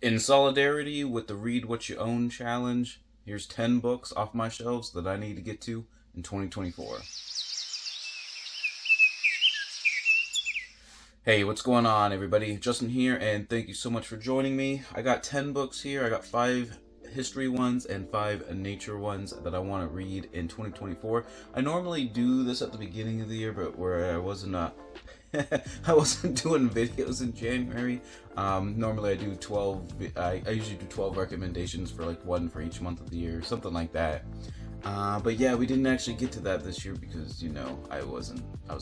In solidarity with the Read What You Own challenge, here's 10 books off my shelves that I need to get to in 2024. Hey, what's going on, everybody? Justin here, and thank you so much for joining me. I got 10 books here. I got 5 history ones and 5 nature ones that I want to read in 2024. I normally do this at the beginning of the year, but where I wasn't I wasn't doing videos in January. Normally I do 12, I usually do 12 recommendations for like one for each month of the year, something like that. But yeah, we didn't actually get to that this year because, you know, I was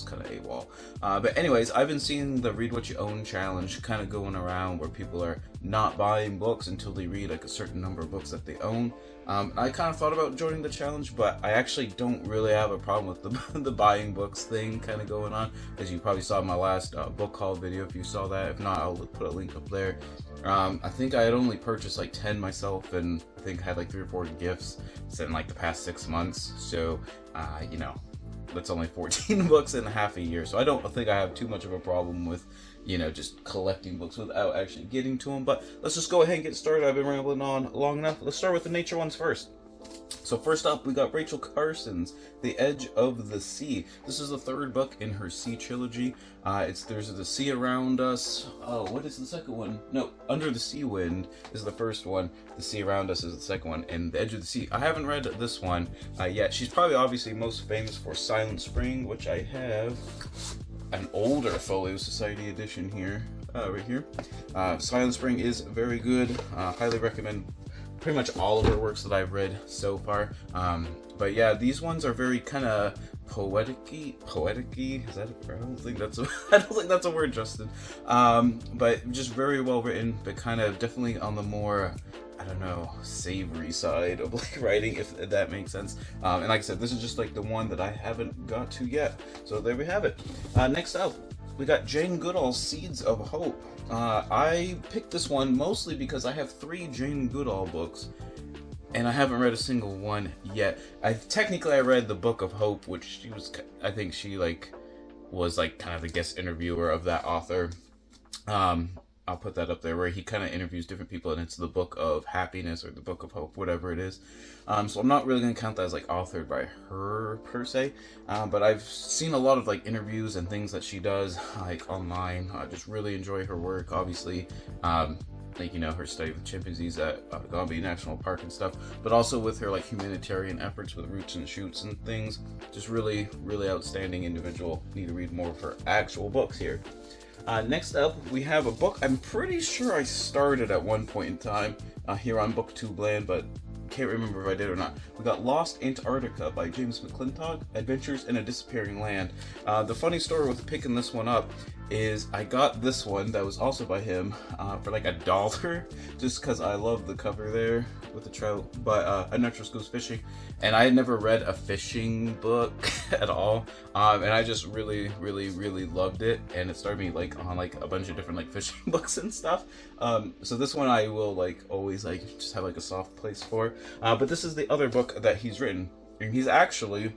kind of AWOL. But anyways, I've been seeing the Read What You Own challenge kind of going around where people are not buying books until they read like a certain number of books that they own. I kind of thought about joining the challenge, but I actually don't really have a problem with the buying books thing kind of going on, as you probably saw in my last book haul video if you saw that. If not, I'll put a link up there. I think I had only purchased like 10 myself, and I think I had like 3 or 4 gifts in like the past 6 months. So, you know, that's only 14 books in half a year. So I don't think I have too much of a problem with, you know, just collecting books without actually getting to them. But let's just go ahead and get started. I've been rambling on long enough. Let's start with the nature ones first. So first up, we got Rachel Carson's The Edge of the Sea. This is the 3rd book in her Sea trilogy. There's The Sea Around Us. Oh, what is the second one? No, Under the Sea Wind is the first one. The Sea Around Us is the second one. And The Edge of the Sea. I haven't read this one yet. She's probably obviously most famous for Silent Spring, which I have an older Folio Society edition here, right here. Silent Spring is very good. Highly recommend pretty much all of her works that I've read so far. But yeah, these ones are very kind of poetic-y. Is that I don't think that's a word, Justin. But just very well written, but kind of definitely on the more, I don't know, savory side of like writing, if that makes sense. And like I said, this is just like the one that I haven't got to yet. So there we have it. Next up, we got Jane Goodall's Seeds of Hope. I picked this one mostly because I have 3 Jane Goodall books, and I haven't read a single one yet. I read the Book of Hope, which I think she was like kind of the guest interviewer of that author. I'll put that up there, where he kind of interviews different people, and it's the Book of Happiness or the Book of Hope, whatever it is. So I'm not really going to count that as like authored by her per se, but I've seen a lot of like interviews and things that she does like online. I just really enjoy her work, obviously. Like, you know, her study with chimpanzees at Gombe National Park and stuff, but also with her like humanitarian efforts with Roots and Shoots and things. Just really, really outstanding individual. Need to read more of her actual books here. Next up, we have a book I'm pretty sure I started at one point in time here on BookTube Land, but can't remember if I did or not. We got Lost Antarctica by James McClintock, Adventures in a Disappearing Land. The funny story with picking this one up is I got this one that was also by him for like $1, just because I love the cover there with the trout. But A Naturalist Goes Fishing, and I had never read a fishing book at all, and I just really, really, really loved it, and it started me like on like a bunch of different like fishing books and stuff. So this one I will like always like just have like a soft place for. But this is the other book that he's written, and he's actually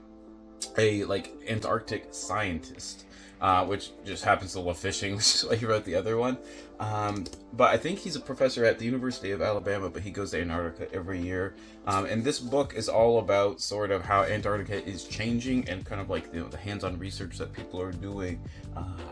a like Antarctic scientist. Which just happens to love fishing, which is why he wrote the other one. But I think he's a professor at the University of Alabama, but he goes to Antarctica every year. And this book is all about sort of how Antarctica is changing, and kind of like, you know, the hands-on research that people are doing.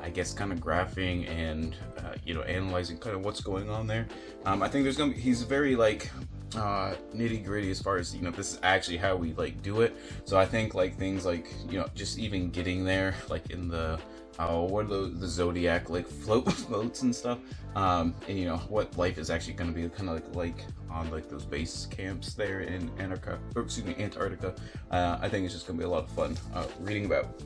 I guess kind of graphing and you know, analyzing kind of what's going on there. I think he's very like nitty gritty as far as, you know, this is actually how we like do it. So I think like things like, you know, just even getting there, like in the what are the zodiac like floats and stuff, and you know what life is actually going to be kind of like on like those base camps there in Antarctica. I think it's just going to be a lot of fun reading about.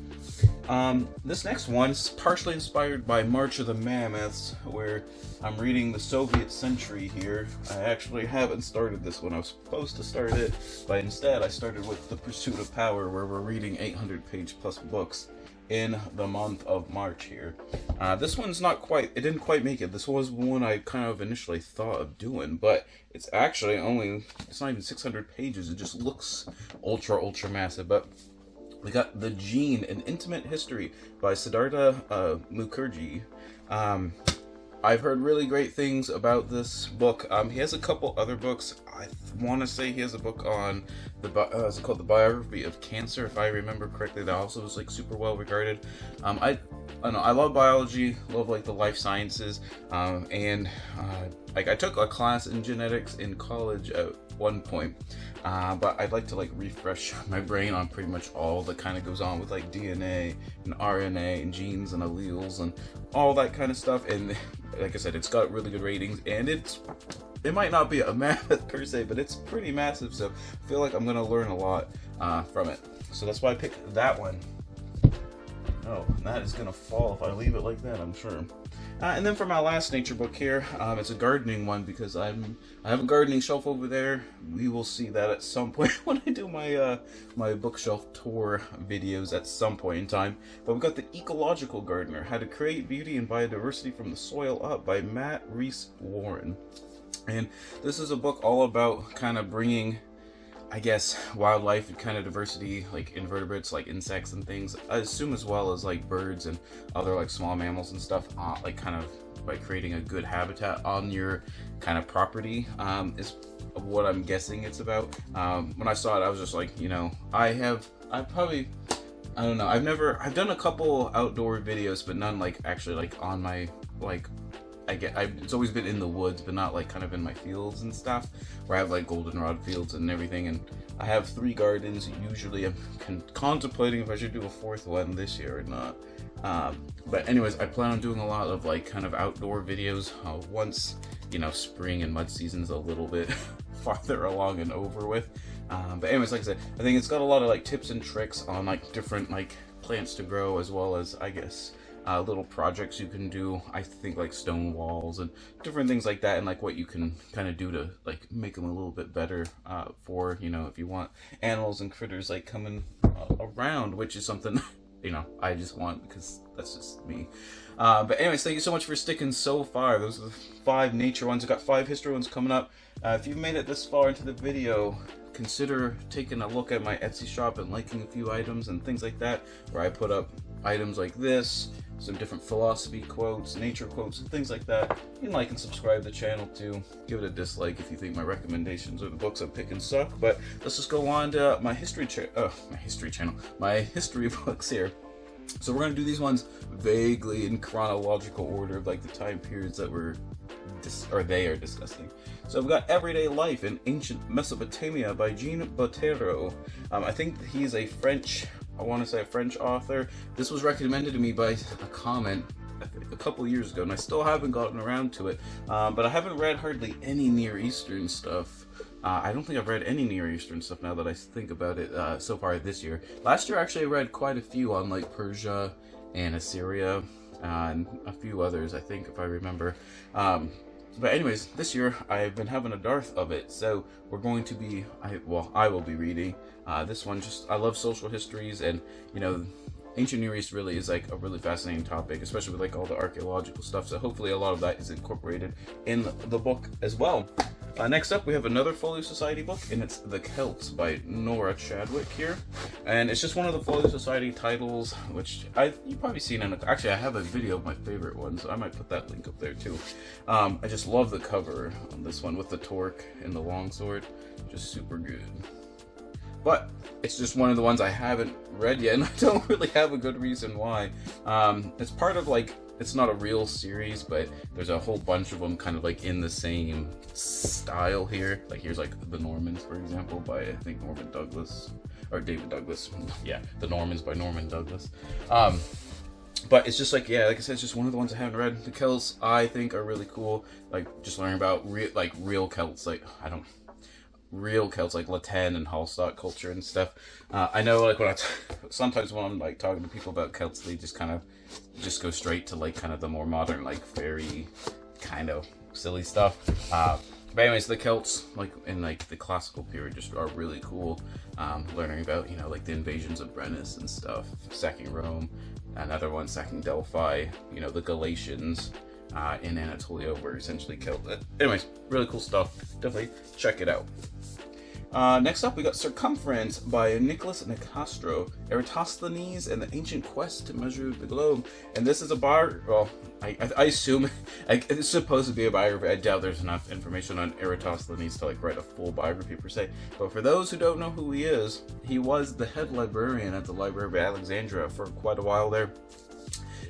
This next one is partially inspired by March of the Mammoths, where I'm reading the Soviet Century here. I actually haven't started this one. I was supposed to start it, but instead I started with The Pursuit of Power, where we're reading 800-page plus books in the month of March here. This one's it didn't quite make it. This was one I kind of initially thought of doing, but it's actually it's not even 600 pages. It just looks ultra massive. But we got The Gene, An Intimate History by Siddhartha Mukherjee. I've heard really great things about this book. He has a couple other books. I want to say he has a book on is it called The Biography of Cancer, if I remember correctly. That also was like super well regarded. I don't know, I love biology, love like the life sciences, and like I took a class in genetics in college at one point, but I'd like to like refresh my brain on pretty much all that kind of goes on with like DNA and RNA and genes and alleles and all that kind of stuff. And like I said, it's got really good ratings, and it might not be a mammoth per se, but it's pretty massive, so I feel like I'm gonna learn a lot from it. So that's why I picked that one. Oh, and that is gonna fall if I leave it like that, I'm sure. And then for my last nature book here, it's a gardening one because I have a gardening shelf over there. We will see that at some point when I do my my bookshelf tour videos at some point in time. But we've got the Ecological Gardener: How to Create Beauty and Biodiversity from the Soil Up by Matt Reese Warren. And this is a book all about kind of bringing, I guess, wildlife and kind of diversity, like invertebrates, like insects and things, I assume, as well as like birds and other like small mammals and stuff, like kind of by creating a good habitat on your kind of property, is what I'm guessing it's about. When I saw it, I was just like, you know, I don't know, I've done a couple outdoor videos, but none like actually like on my, like, it's always been in the woods, but not like kind of in my fields and stuff, where I have like goldenrod fields and everything. And I have 3 gardens. Usually I'm contemplating if I should do a 4th one this year or not. But anyways, I plan on doing a lot of like kind of outdoor videos once, you know, spring and mud season's a little bit farther along and over with. But anyways, like I said, I think it's got a lot of like tips and tricks on like different like plants to grow, as well as, I guess, little projects you can do. I think like stone walls and different things like that, and like what you can kind of do to like make them a little bit better for, you know, if you want animals and critters like coming around, which is something you know, I just want, because that's just me. But anyways, thank you so much for sticking so far. Those are the 5 nature ones. I've got 5 history ones coming up. If you've made it this far into the video, consider taking a look at my Etsy shop and liking a few items and things like that, where I put up items like this, some different philosophy quotes, nature quotes, and things like that. You can like and subscribe to the channel too. Give it a dislike if you think my recommendations or the books I'm picking suck. But let's just go on to my history books here. So we're gonna do these ones vaguely in chronological order of like the time periods that they are discussing. So we've got Everyday Life in Ancient Mesopotamia by Jean Botero. I think he's a French author. This was recommended to me by a comment a couple years ago, and I still haven't gotten around to it. But I haven't read hardly any Near Eastern stuff. I don't think I've read any Near Eastern stuff now that I think about it so far this year. Last year, actually, I read quite a few on like Persia and Assyria and a few others, I think, if I remember. But anyways, this year I've been having a dearth of it, so we're going to be, I will be reading this one. I love social histories, and you know, Ancient Near East really is like a really fascinating topic, especially with like all the archaeological stuff. So hopefully a lot of that is incorporated in the book as well. Next up, we have another Folio Society book, and it's The Kelts by Nora Chadwick here. And it's just one of the Folio Society titles, which you've probably seen actually I have a video of my favorite ones, so I might put that link up there too. I just love the cover on this one with the torque and the longsword, just super good. But it's just one of the ones I haven't read yet, and I don't really have a good reason why. It's part of like, it's not a real series, but there's a whole bunch of them kind of like in the same style here. Like here's like The Normans, for example, by I think Norman Douglas, or David Douglas. Yeah, The Normans by Norman Douglas. But it's just like, yeah, like I said, it's just one of the ones I haven't read. The Kelts, I think, are really cool. Like just learning about real Kelts, real Celts, like Latin and Hallstatt culture and stuff. I know, like sometimes when I'm like talking to people about Celts, they just kind of go straight to like kind of the more modern, like fairy kind of silly stuff. But anyways, the Celts, like in like the classical period, just are really cool. Learning about, you know, like the invasions of Brennus and stuff, sacking Rome, another one sacking Delphi, you know, the Galatians in Anatolia were essentially Celt. Anyways, really cool stuff. Definitely check it out. Next up, we got Circumference by Nicholas Nicastro, Eratosthenes and the Ancient Quest to Measure the Globe. And this is a well, I assume it's supposed to be a biography. I doubt there's enough information on Eratosthenes to like write a full biography per se. But for those who don't know who he was the head librarian at the Library of Alexandria for quite a while there.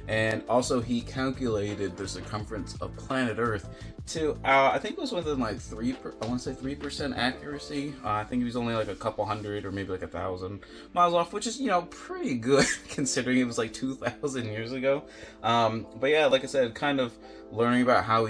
And also he calculated the circumference of planet Earth to, I think it was within like 3% accuracy. I think he was only like a couple hundred or maybe like 1,000 miles off, which is, you know, pretty good considering it was like 2,000 years ago. But yeah, like I said, kind of learning about how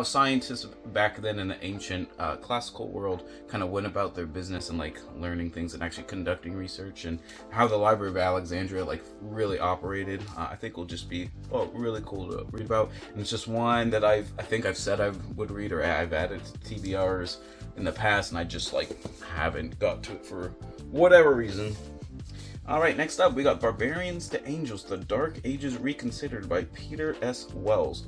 scientists back then in the ancient classical world kind of went about their business and like learning things and actually conducting research, and how the Library of Alexandria like really operated. I think will just be really cool to read about, and it's just one that I think I've said I would read, or I've added to TBRs in the past, and I just like haven't got to it for whatever reason. Alright, next up we got Barbarians to Angels, The Dark Ages Reconsidered by Peter S. Wells.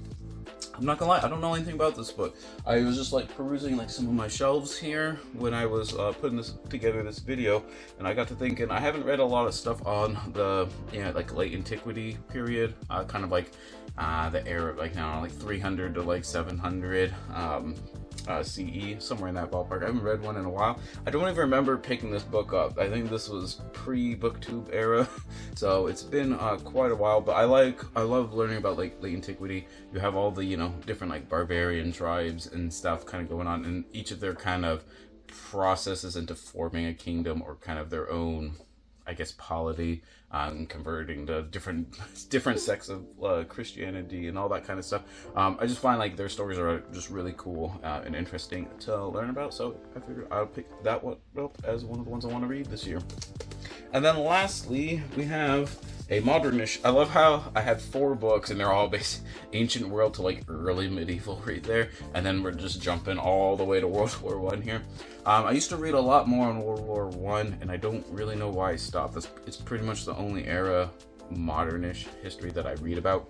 I'm not gonna lie, I don't know anything about this book. I was just like perusing like some of my shelves here when I was putting together this video, and I got to thinking I haven't read a lot of stuff on the like late antiquity period, kind of like the era like now like 300 to like 700 CE, somewhere in that ballpark. I haven't read one in a while. I don't even remember picking this book up. I think this was pre-booktube era, so it's been quite a while. But I love learning about like the antiquity. You have all the different like barbarian tribes and stuff kind of going on, and each of their kind of processes into forming a kingdom or kind of their own, I guess, polity, and converting to different sects of Christianity and all that kind of stuff. I just find like their stories are just really cool and interesting to learn about. So I figured I'll pick that one up as one of the ones I want to read this year. And then lastly, we have a modernish. I love how I had 4 books and they're all based ancient world to like early medieval right there, and then we're just jumping all the way to World War One here. I used to read a lot more on World War One, and I don't really know why I stopped. It's pretty much the only era modernish history that I read about.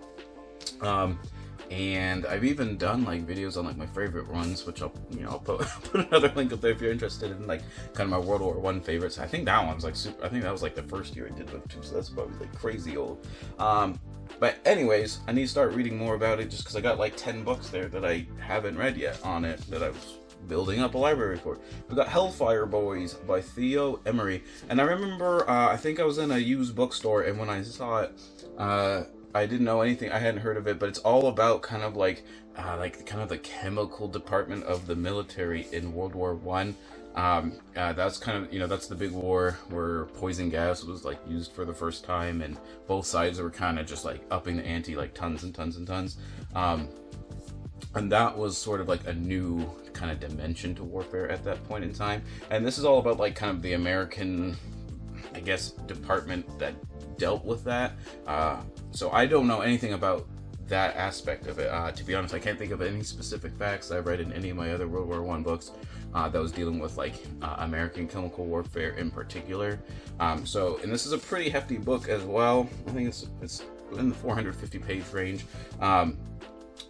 And I've even done like videos on like my favorite ones, which I'll put another link up there if you're interested in like kind of my World War One favorites. I think that one's like super. I think that was like the first year I did book 2, so that's probably like crazy old. But anyways, I need to start reading more about it just because I got like 10 books there that I haven't read yet on it that I was building up a library for. We got Hellfire Boys by Theo Emery, and I remember I think I was in a used bookstore, and when I saw it, I didn't know anything. I hadn't heard of it, but it's all about kind of like kind of the chemical department of the military in World War One. That's kind of that's the big war where poison gas was like used for the first time, and both sides were kind of just like upping the ante like tons and tons and tons. And that was sort of like a new kind of dimension to warfare at that point in time. And this is all about like kind of the American, I guess, department that dealt with that. So I don't know anything about that aspect of it. To be honest, I can't think of any specific facts I've read in any of my other World War One books that was dealing with like American chemical warfare in particular. And this is a pretty hefty book as well. I think it's in the 450 page range.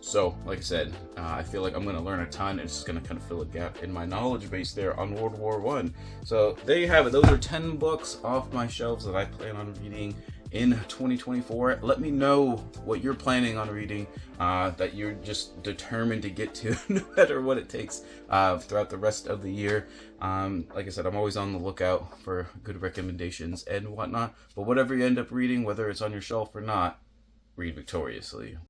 So, like I said, I feel like I'm going to learn a ton, and it's just going to kind of fill a gap in my knowledge base there on World War One. So there you have it. Those are 10 books off my shelves that I plan on reading in 2024. Let me know what you're planning on reading, that you're just determined to get to, no matter what it takes, throughout the rest of the year. Like I said, I'm always on the lookout for good recommendations and whatnot. But whatever you end up reading, whether it's on your shelf or not, read victoriously.